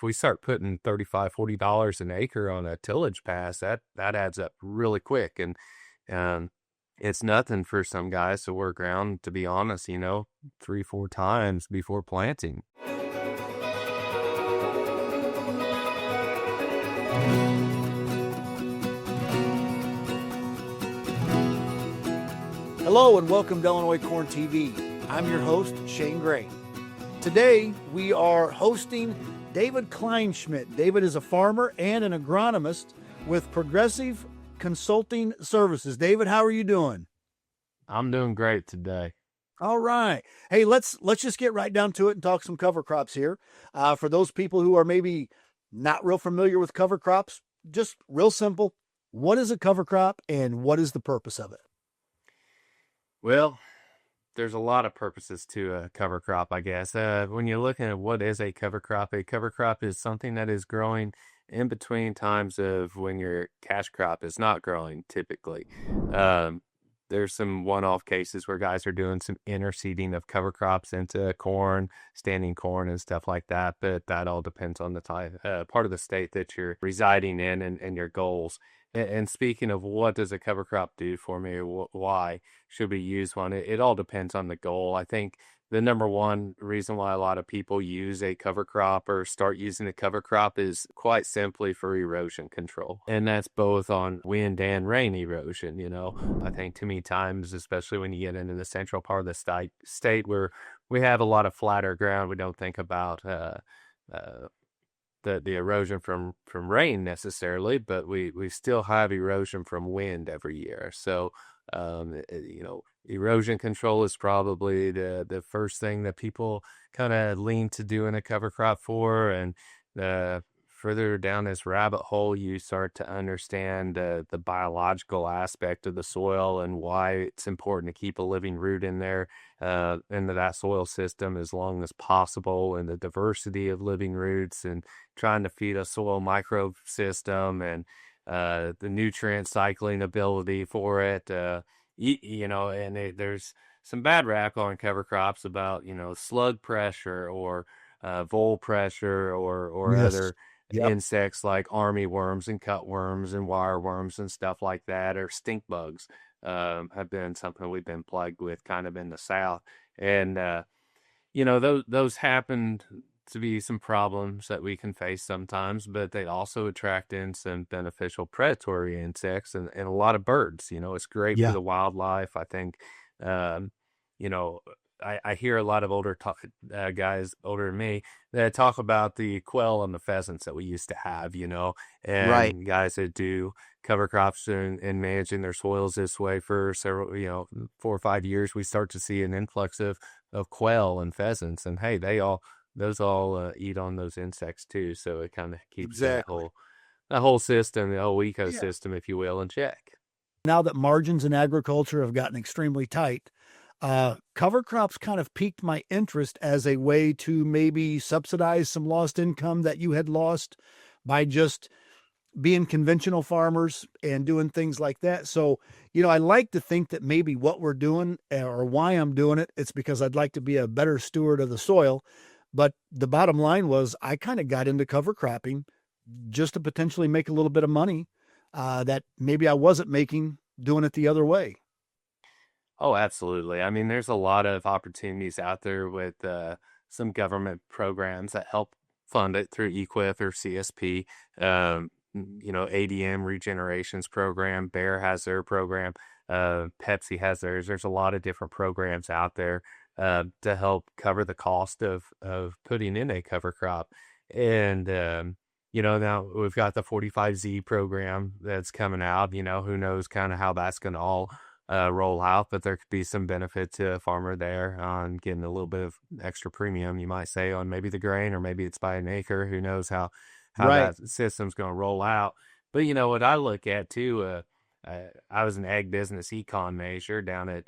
we start putting $35-40 an acre on a tillage pass, that adds up really quick. And it's nothing for some guys to work around, to be honest, 3-4 times before planting. Hello and welcome to Illinois Corn TV. I'm your host, Shane Gray. Today we are hosting David Kleinschmidt. David is a farmer and an agronomist with Progressive Consulting Services. David, how are you doing? I'm doing great today. All right. Hey, let's just get right down to it and talk some cover crops here. For those people who are maybe not real familiar with cover crops, just real simple. What is a cover crop and what is the purpose of it? Well, there's a lot of purposes to a cover crop, I guess. When you're looking at what is a cover crop is something that is growing in between times of when your cash crop is not growing, typically. There's some one-off cases where guys are doing some interseeding of cover crops into corn, standing corn, and stuff like that. But that all depends on the type, part of the state that you're residing in and your goals. And speaking of what does a cover crop do for me, or why should we use one? It all depends on the goal. I think the number one reason why a lot of people use a cover crop or start using a cover crop is quite simply for erosion control. And that's both on wind and rain erosion. I think too many times, especially when you get into the central part of the state where we have a lot of flatter ground, we don't think about the erosion from rain necessarily, but we still have erosion from wind every year. So, erosion control is probably the first thing that people kind of lean to do in a cover crop for. And further down this rabbit hole, you start to understand the biological aspect of the soil and why it's important to keep a living root in there, into that soil system as long as possible, and the diversity of living roots, and trying to feed a soil microbe system, and the nutrient cycling ability for it. There's some bad rap on cover crops about, slug pressure or vole pressure or Yes. other Yep. insects like army worms and cutworms and wire worms and stuff like that, or stink bugs have been something we've been plagued with kind of in the South. And, those happen to be some problems that we can face sometimes, but they also attract in some beneficial predatory insects and a lot of birds. It's great for the wildlife. I think, I hear a lot of older guys older than me that talk about the quail and the pheasants that we used to have, and Right. guys that do cover crops and managing their soils this way for several, 4 or 5 years, we start to see an influx of quail and pheasants, and hey, those all eat on those insects too. So it kind of keeps that whole system, the whole ecosystem, if you will, in check. Now that margins in agriculture have gotten extremely tight, cover crops kind of piqued my interest as a way to maybe subsidize some lost income that you had lost by just being conventional farmers and doing things like that. So, I like to think that maybe what we're doing, or why I'm doing it, it's because I'd like to be a better steward of the soil. But the bottom line was I kind of got into cover cropping just to potentially make a little bit of money that maybe I wasn't making doing it the other way. Oh, absolutely. I mean, there's a lot of opportunities out there with some government programs that help fund it through EQIP or CSP. ADM Regenerations program, Bayer has their program, Pepsi has theirs. There's a lot of different programs out there to help cover the cost of putting in a cover crop. And, now we've got the 45Z program that's coming out. Who knows kind of how that's going to all roll out, but there could be some benefit to a farmer there on getting a little bit of extra premium, you might say, on maybe the grain, or maybe it's by an acre. Who knows how Right. that system's going to roll out. But what I look at too, I was an ag business econ major down at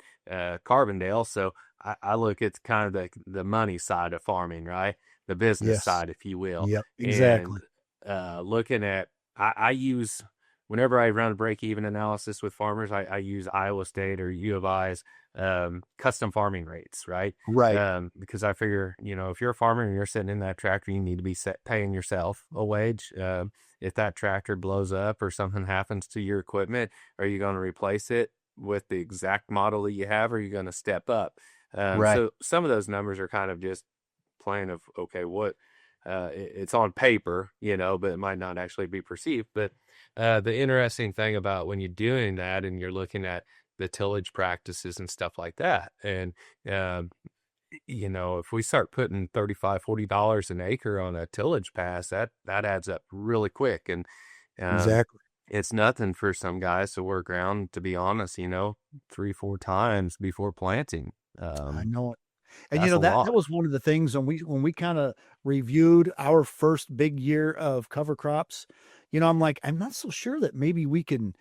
Carbondale, so I look at kind of the money side of farming, right? The business Yes. side, if you will. Yep. Exactly. And looking at, I use whenever I run a break-even analysis with farmers, I use Iowa State or U of I's custom farming rates, right? Right. Because I figure, if you're a farmer and you're sitting in that tractor, you need to be paying yourself a wage. If that tractor blows up or something happens to your equipment, are you going to replace it with the exact model that you have, or are you going to step up? Right. So some of those numbers are kind of just plain of, okay, what it's on paper, but it might not actually be perceived. But the interesting thing about when you're doing that and you're looking at the tillage practices and stuff like that, and um, if we start putting $35-40 an acre on a tillage pass, that adds up really quick. And um, Exactly. it's nothing for some guys to work around, to be honest, 3-4 times before planting. I know it. And That's a that lot. was one of the things when we kind of reviewed our first big year of cover crops. I'm like, I'm not so sure that maybe we can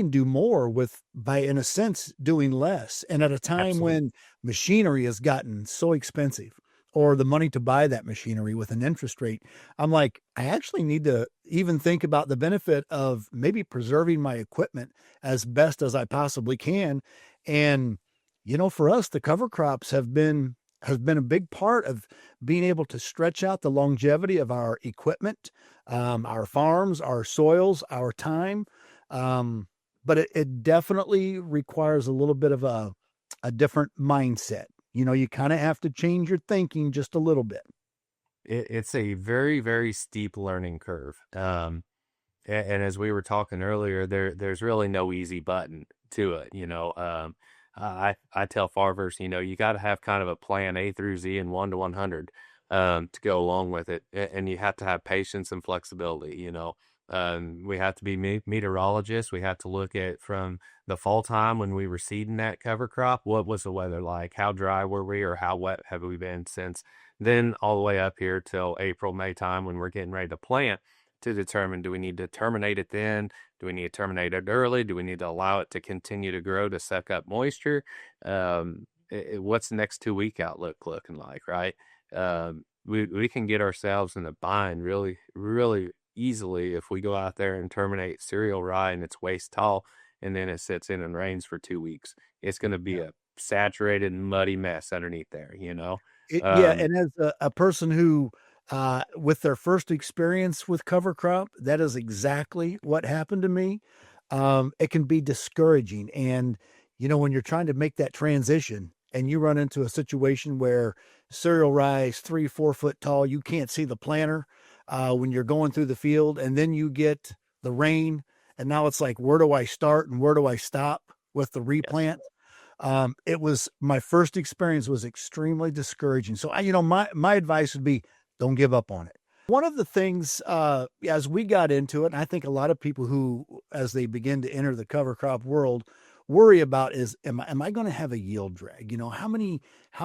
do more with, by in a sense, doing less. And at a time Absolutely. when machinery has gotten so expensive, or the money to buy that machinery with an interest rate, I'm like, I actually need to even think about the benefit of maybe preserving my equipment as best as I possibly can. And for us, the cover crops have been a big part of being able to stretch out the longevity of our equipment, our farms, our soils, our time. Um, but it definitely requires a little bit of a different mindset. You kind of have to change your thinking just a little bit. It's a very, very steep learning curve. And as we were talking earlier, there's really no easy button to it. I tell farmers, you got to have kind of a plan A through Z and 1 to 100 to go along with it, and you have to have patience and flexibility. We have to be meteorologists. We have to look at, from the fall time when we were seeding that cover crop, what was the weather like? How dry were we, or how wet have we been since then, all the way up here till April, May time when we're getting ready to plant, to determine, do we need to terminate it then? Do we need to terminate it early? Do we need to allow it to continue to grow to suck up moisture? What's the next 2 week outlook looking like, right? We can get ourselves in a bind really, really easily if we go out there and terminate cereal rye and it's waist tall, and then it sits in and rains for 2 weeks. It's going to be Yeah. a saturated, muddy mess underneath there, Yeah, Um, and as a person who, with their first experience with cover crop, that is exactly what happened to me. It can be discouraging, and when you're trying to make that transition, and you run into a situation where cereal rye is 3-4 foot tall, you can't see the planter when you're going through the field, and then you get the rain, and now it's like, where do I start and where do I stop with the yes. replant? It was my first experience was extremely discouraging. So my advice would be, don't give up on it. One of the things, as we got into it, and I think a lot of people who, as they begin to enter the cover crop world, worry about is, am I going to have a yield drag? How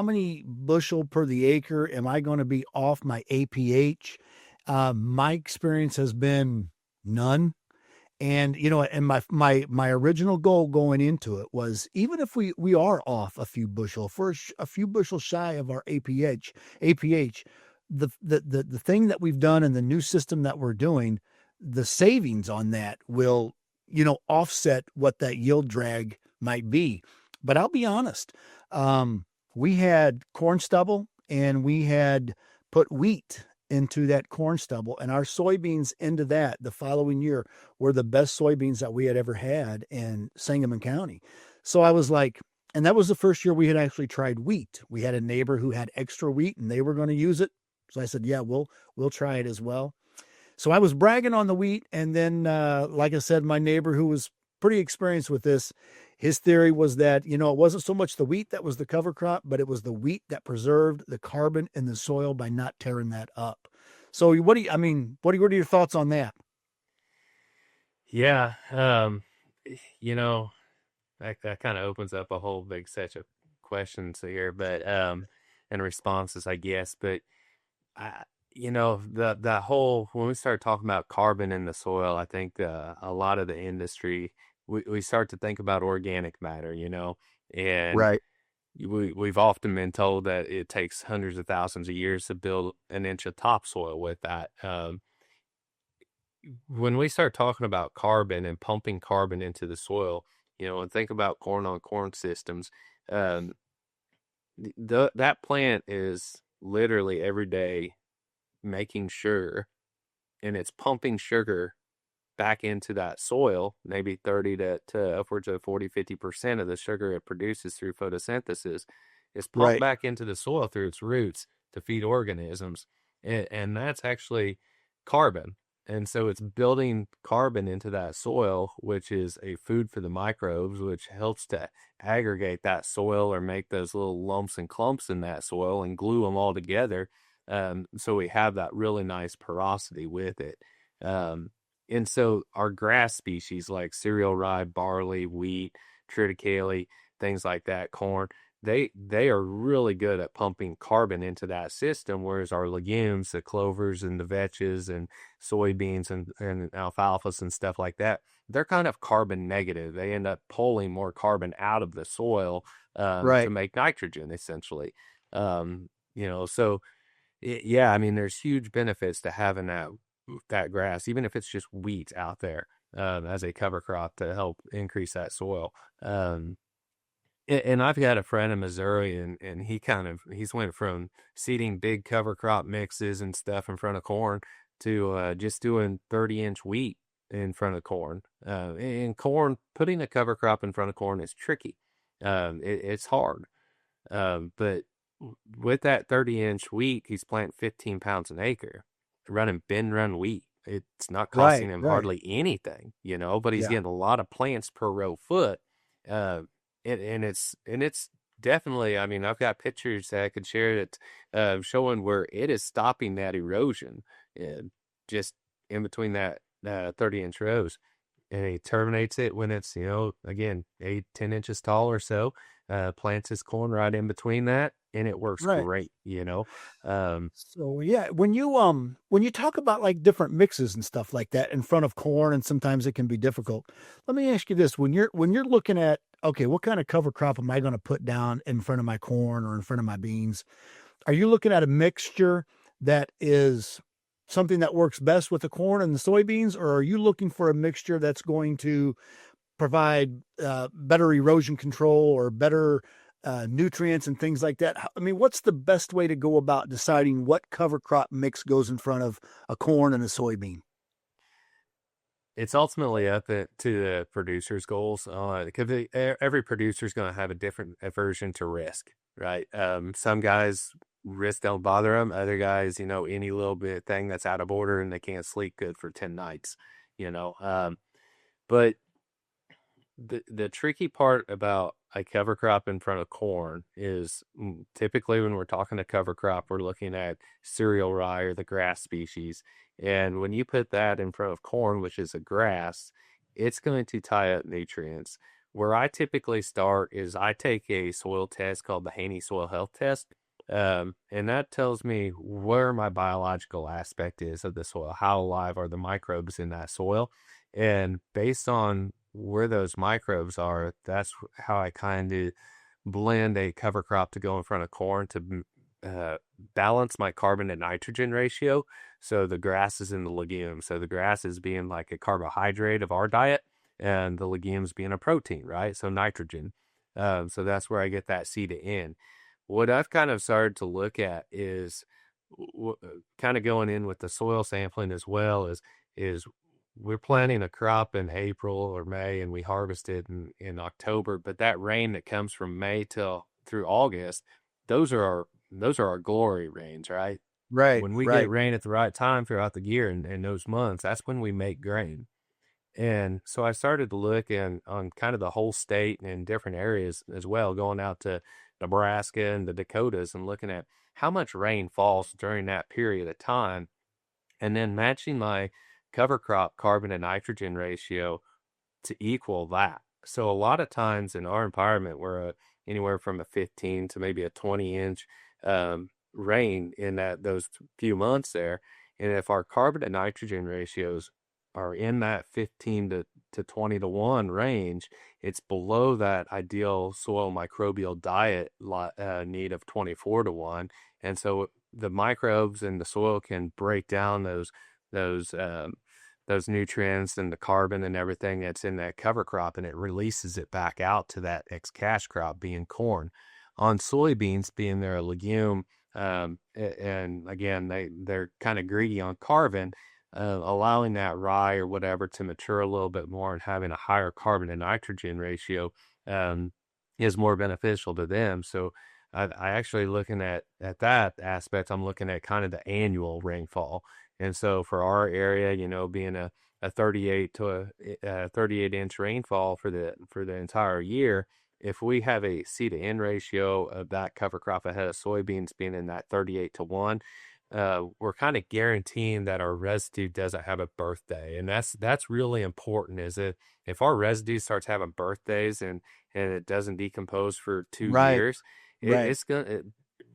many bushel per the acre am I going to be off my APH? My experience has been none. And my original goal going into it was, even if we are off a few bushel, for a few bushel shy of our APH, the thing that we've done and the new system that we're doing, the savings on that will offset what that yield drag might be. But I'll be honest, we had corn stubble and we had put wheat into that corn stubble, and our soybeans into that the following year were the best soybeans that we had ever had in Sangamon County. So I was like, and that was the first year we had actually tried wheat. We had a neighbor who had extra wheat and they were going to use it. So I said, yeah, we'll try it as well. So I was bragging on the wheat, and then, like I said, my neighbor who was pretty experienced with this, his theory was that it wasn't so much the wheat that was the cover crop, but it was the wheat that preserved the carbon in the soil by not tearing that up. So what are your thoughts on that? Yeah. You know, that kind of opens up a whole big set of questions here, but and responses, I guess. But I, the whole, when we start talking about carbon in the soil, I think a lot of the industry, we start to think about organic matter, and Right. we've often been told that it takes hundreds of thousands of years to build an inch of topsoil with that. when we start talking about carbon and pumping carbon into the soil, and think about corn on corn systems, um, that plant is literally every day making sure, and it's pumping sugar back into that soil, maybe 30 to upwards of 40, 50% of the sugar it produces through photosynthesis is pumped Right. back into the soil through its roots to feed organisms. And that's actually carbon. And so it's building carbon into that soil, which is a food for the microbes, which helps to aggregate that soil or make those little lumps and clumps in that soil and glue them all together. So we have that really nice porosity with it. Um, and so our grass species like cereal rye, barley, wheat, triticale, things like that, corn, they are really good at pumping carbon into that system, whereas our legumes, the clovers and the vetches and soybeans and alfalfas and stuff like that, they're kind of carbon negative. They end up pulling more carbon out of the soil to Right. make nitrogen, essentially. So yeah, I mean, there's huge benefits to having that grass, even if it's just wheat out there as a cover crop to help increase that soil. Um, and I've got a friend in Missouri, and he's went from seeding big cover crop mixes and stuff in front of corn to just doing 30-inch wheat in front of corn. And corn, putting a cover crop in front of corn is tricky. It's hard. But with that 30-inch wheat, he's planting 15 pounds an acre, running bin run wheat. It's not costing Right. him Right. hardly anything, but he's Yeah. getting a lot of plants per row foot. Uh, and it's definitely, I mean, I've got pictures that I could share that showing where it is stopping that erosion just in between that 30-inch rows. And he terminates it when it's, again, 8, 10 inches tall or so, plants his corn right in between that, and it works Right. great. Um, So yeah, when you talk about like different mixes and stuff like that in front of corn, and sometimes it can be difficult. Let me ask you this: when you're looking at, okay, what kind of cover crop am I going to put down in front of my corn or in front of my beans? Are you looking at a mixture that is something that works best with the corn and the soybeans, or are you looking for a mixture that's going to provide better erosion control or better nutrients and things like that? I mean, what's the best way to go about deciding what cover crop mix goes in front of a corn and a soybean? it's ultimately up to the producer's goals, because every producer is going to have a different aversion to risk, right? Some guys risk don't bother them. Other guys, any little bit thing that's out of order and they can't sleep good for 10 nights, you know. But the tricky part about a cover crop in front of corn is typically when we're talking a cover crop, we're looking at cereal rye or the grass species. And when you put that in front of corn, which is a grass, it's going to tie up nutrients. Where I typically start is I take a soil test called the Haney soil health test. And that tells me where my biological aspect is of the soil, how alive are the microbes in that soil. And based on where those microbes are, that's how I kind of blend a cover crop to go in front of corn to uh, balance my carbon to nitrogen ratio. So the grass is in the legume. So the grass is being like a carbohydrate of our diet, and the legumes being a protein, right? So nitrogen. So that's where I get that C to N. What I've kind of started to look at is kind of going in with the soil sampling as well is we're planting a crop in April or May and we harvest it in October, but that rain that comes from May till through August, those are our glory rains, right? Right, When we get right, rain at the right time throughout the year in those months, that's when we make grain. And so I started to look on kind of the whole state and in different areas as well, going out to Nebraska and the Dakotas and looking at how much rain falls during that period of time, and then matching my cover crop carbon to nitrogen ratio to equal that. So a lot of times in our environment, we're anywhere from a 15 to maybe a 20-inch rain in those few months there. And if our carbon to nitrogen ratios are in that 15 to 20 to 1 range, it's below that ideal soil microbial diet need of 24 to 1. And so the microbes in the soil can break down those those nutrients and the carbon and everything that's in that cover crop, and it releases it back out to that ex-cash crop being corn. On soybeans, being they're a legume, and again, they're kind of greedy on carbon, allowing that rye or whatever to mature a little bit more and having a higher carbon to nitrogen ratio um, is more beneficial to them. So I actually looking at that aspect, I'm looking at kind of the annual rainfall. And so for our area, being a 38 to a 38 inch rainfall for the entire year, if we have a C to N ratio of that cover crop ahead of soybeans being in that 38 to 1, we're kind of guaranteeing that our residue doesn't have a birthday. And that's really important, is it if our residue starts having birthdays and it doesn't decompose for 2 Right. years, Right. it's gonna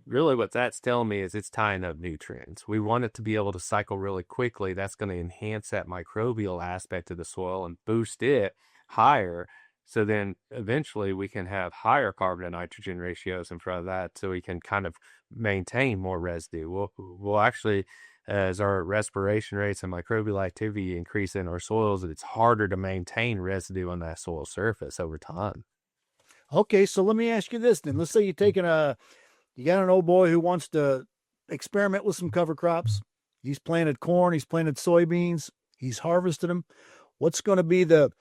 really what that's telling me is it's tying up nutrients. We want it to be able to cycle really quickly. That's going to enhance that microbial aspect of the soil and boost it higher. So then eventually we can have higher carbon to nitrogen ratios in front of that, so we can kind of maintain more residue. We'll actually, as our respiration rates and microbial activity increase in our soils, it's harder to maintain residue on that soil surface over time. Okay, so let me ask you this then. Let's say you got an old boy who wants to experiment with some cover crops. He's planted corn, he's planted soybeans, he's harvested them. What's going to be the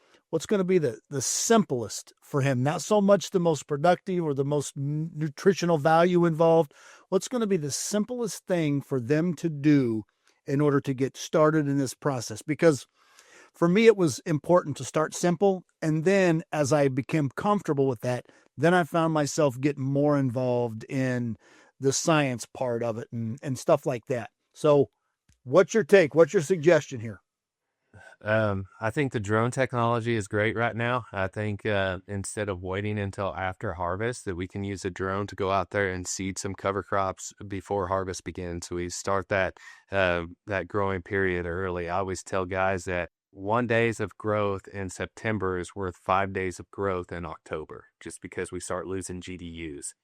simplest for him? Not so much the most productive or the most nutritional value involved. What's going to be the simplest thing for them to do in order to get started in this process? Because for me, it was important to start simple. And then as I became comfortable with that, then I found myself getting more involved in the science part of it and stuff like that. So what's your take? What's your suggestion here? I think the drone technology is great right now. I think instead of waiting until after harvest, that we can use a drone to go out there and seed some cover crops before harvest begins. So we start that growing period early. I always tell guys that 1 days of growth in September is worth 5 days of growth in October, just because we start losing GDUs.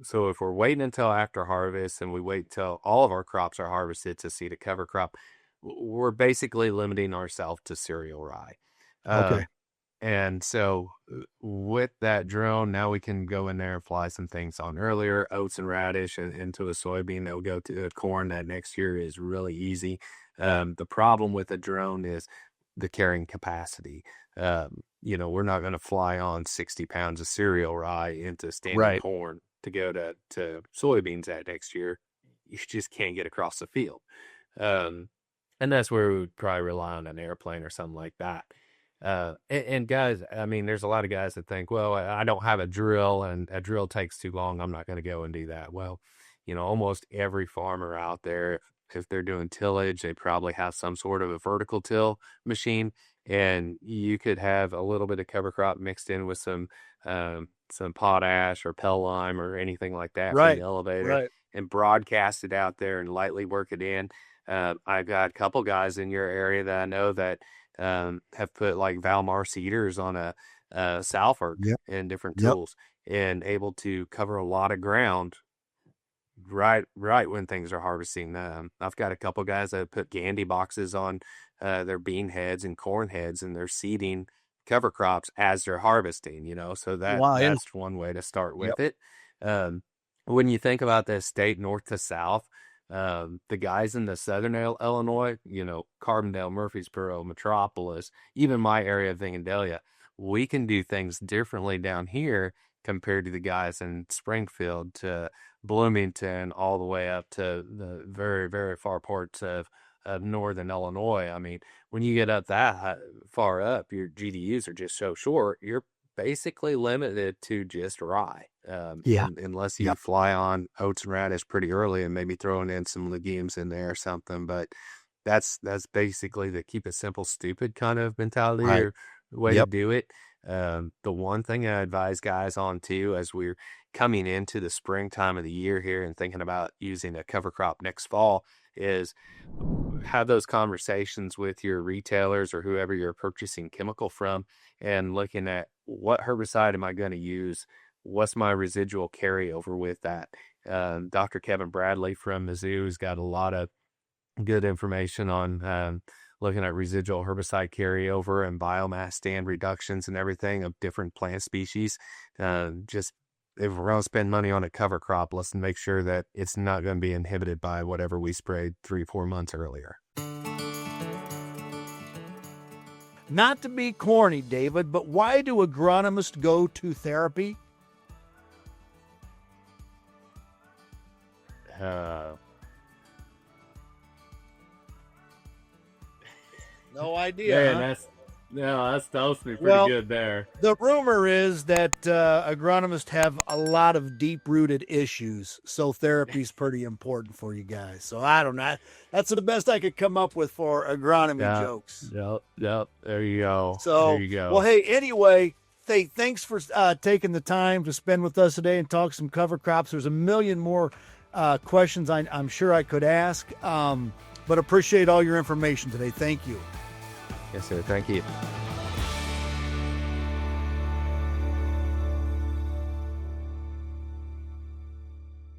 So if we're waiting until after harvest and we wait till all of our crops are harvested to seed a cover crop, we're basically limiting ourselves to cereal rye. Okay. And so with that drone, now we can go in there and fly some things on earlier, oats and radish and into a soybean that will go to a corn that next year is really easy. The problem with a drone is the carrying capacity. We're not going to fly on 60 pounds of cereal rye into standing Right. corn to go to soybeans that next year. You just can't get across the field. And that's where we would probably rely on an airplane or something like that. And guys, I mean, there's a lot of guys that think, well, I don't have a drill and a drill takes too long. I'm not going to go and do that. Well, almost every farmer out there, if they're doing tillage, they probably have some sort of a vertical till machine. And you could have a little bit of cover crop mixed in with some potash or pell lime or anything like that from the Right. elevator Right. and broadcast it out there and lightly work it in. I've got a couple guys in your area that I know that have put like Valmar seeders on a Salford Yep. and different Yep. tools and able to cover a lot of ground right when things are harvesting. I've got a couple guys that put Gandy boxes on their bean heads and corn heads, and they're seeding cover crops as they're harvesting. So Wow. Yeah. that's one way to start Yep. with it. When you think about the state north to south, the guys in the southern Illinois, Carbondale, Murfreesboro, Metropolis, even my area of Vandalia, we can do things differently down here compared to the guys in Springfield to Bloomington, all the way up to the very, very far parts of northern Illinois. I mean, when you get up that far up, your GDUs are just so short. You're basically limited to just rye, Yeah. unless you Yep. fly on oats and radish pretty early and maybe throwing in some legumes in there or something. But that's basically the keep it simple, stupid kind of mentality Right. or way to Yep. do it. The one thing I advise guys on too, as we're coming into the springtime of the year here and thinking about using a cover crop next fall, is have those conversations with your retailers or whoever you're purchasing chemical from and looking at what herbicide am I going to use? What's my residual carryover with that? Dr. Kevin Bradley from Mizzou's got a lot of good information on looking at residual herbicide carryover and biomass stand reductions and everything of different plant species. Just if we're going to spend money on a cover crop, let's make sure that it's not going to be inhibited by whatever we sprayed 3-4 months earlier. Not to be corny, David, but why do agronomists go to therapy? No idea. Man, that stumped me pretty good there. The rumor is that agronomists have a lot of deep-rooted issues, so therapy's pretty important for you guys. So I don't know. That's the best I could come up with for agronomy jokes. Yep. There you go. So, there you go. Well, hey, anyway, thanks for taking the time to spend with us today and talk some cover crops. There's a million more questions I'm sure I could ask, but appreciate all your information today. Thank you. Yes, sir. Thank you.